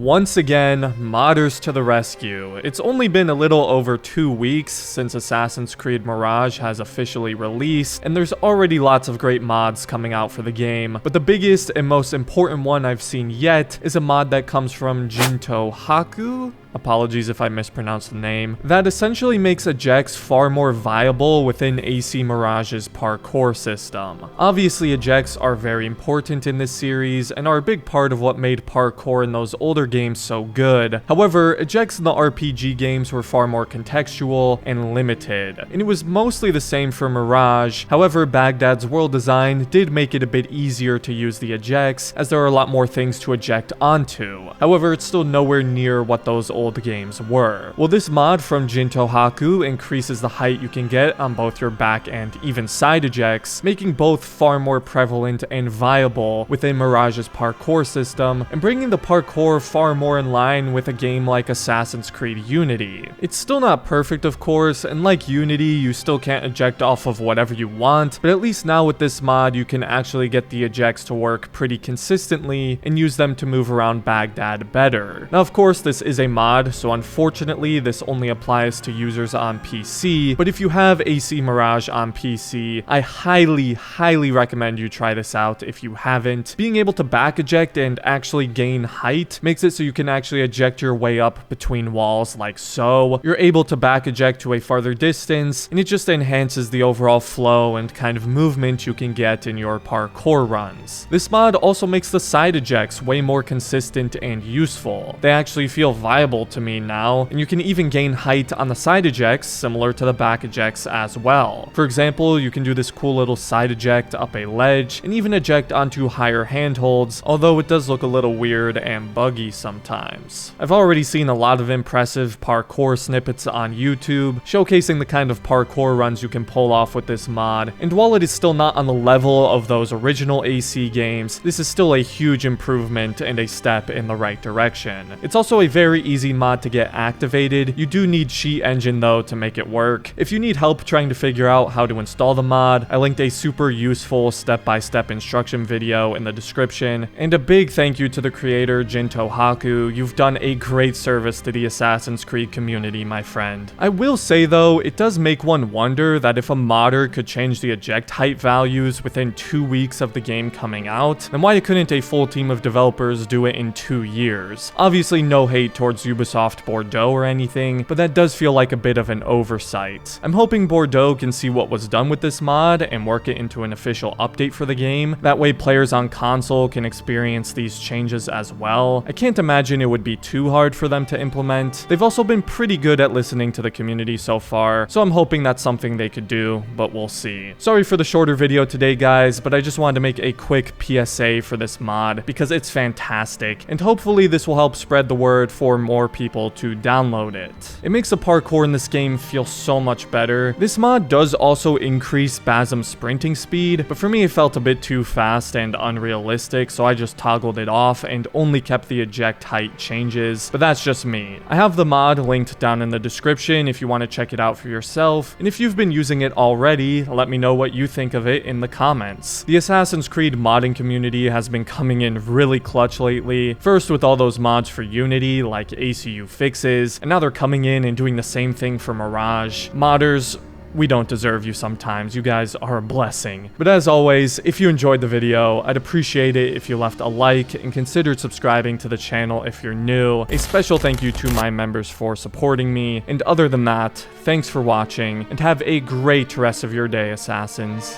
Once again, modders to the rescue. It's only been a little over 2 weeks since Assassin's Creed Mirage has officially released, and there's already lots of great mods coming out for the game, but the biggest and most important one I've seen yet is a mod that comes from Jintohaku? Apologies if I mispronounced the name. That essentially makes ejects far more viable within AC Mirage's parkour system. Obviously, ejects are very important in this series and are a big part of what made parkour in those older games so good. However, ejects in the RPG games were far more contextual and limited, and it was mostly the same for Mirage. However, Baghdad's world design did make it a bit easier to use the ejects, as there are a lot more things to eject onto. However, it's still nowhere near what those old games were. Well, this mod from Jintohaku increases the height you can get on both your back and even side ejects, making both far more prevalent and viable within Mirage's parkour system, and bringing the parkour far more in line with a game like Assassin's Creed Unity. It's still not perfect, of course, and like Unity, you still can't eject off of whatever you want, but at least now with this mod, you can actually get the ejects to work pretty consistently and use them to move around Baghdad better. Now, of course, this is a mod, so unfortunately this only applies to users on PC, but if you have AC Mirage on PC, I highly recommend you try this out if you haven't. Being able to back eject and actually gain height makes it so you can actually eject your way up between walls like so. You're able to back eject to a farther distance, and it just enhances the overall flow and kind of movement you can get in your parkour runs. This mod also makes the side ejects way more consistent and useful. They actually feel viable to me now, and you can even gain height on the side ejects similar to the back ejects as well. For example, you can do this cool little side eject up a ledge and even eject onto higher handholds, although it does look a little weird and buggy sometimes. I've already seen a lot of impressive parkour snippets on YouTube showcasing the kind of parkour runs you can pull off with this mod, and while it is still not on the level of those original AC games, this is still a huge improvement and a step in the right direction. It's also a very easy mod to get activated. You do need Cheat Engine though to make it work. If you need help trying to figure out how to install the mod, I linked a super useful step-by-step instruction video in the description. And a big thank you to the creator Jintohaku. You've done a great service to the Assassin's Creed community, my friend. I will say though, it does make one wonder that if a modder could change the eject height values within 2 weeks of the game coming out, then why couldn't a full team of developers do it in 2 years? Obviously no hate towards Ubisoft Bordeaux or anything, but that does feel like a bit of an oversight. I'm hoping Bordeaux can see what was done with this mod and work it into an official update for the game. That way players on console can experience these changes as well. I can't imagine it would be too hard for them to implement. They've also been pretty good at listening to the community so far, so I'm hoping that's something they could do, but we'll see. Sorry for the shorter video today, guys, but I just wanted to make a quick PSA for this mod because it's fantastic, and hopefully this will help spread the word for more people to download it. It makes the parkour in this game feel so much better. This mod does also increase Basm's sprinting speed, but for me it felt a bit too fast and unrealistic, so I just toggled it off and only kept the eject height changes, but that's just me. I have the mod linked down in the description if you want to check it out for yourself, and if you've been using it already, let me know what you think of it in the comments. The Assassin's Creed modding community has been coming in really clutch lately, first with all those mods for Unity like ACU fixes, and now they're coming in and doing the same thing for Mirage. Modders, we don't deserve you sometimes. You guys are a blessing. But as always, if you enjoyed the video, I'd appreciate it if you left a like and considered subscribing to the channel if you're new. A special thank you to my members for supporting me. And other than that, thanks for watching and have a great rest of your day, Assassins.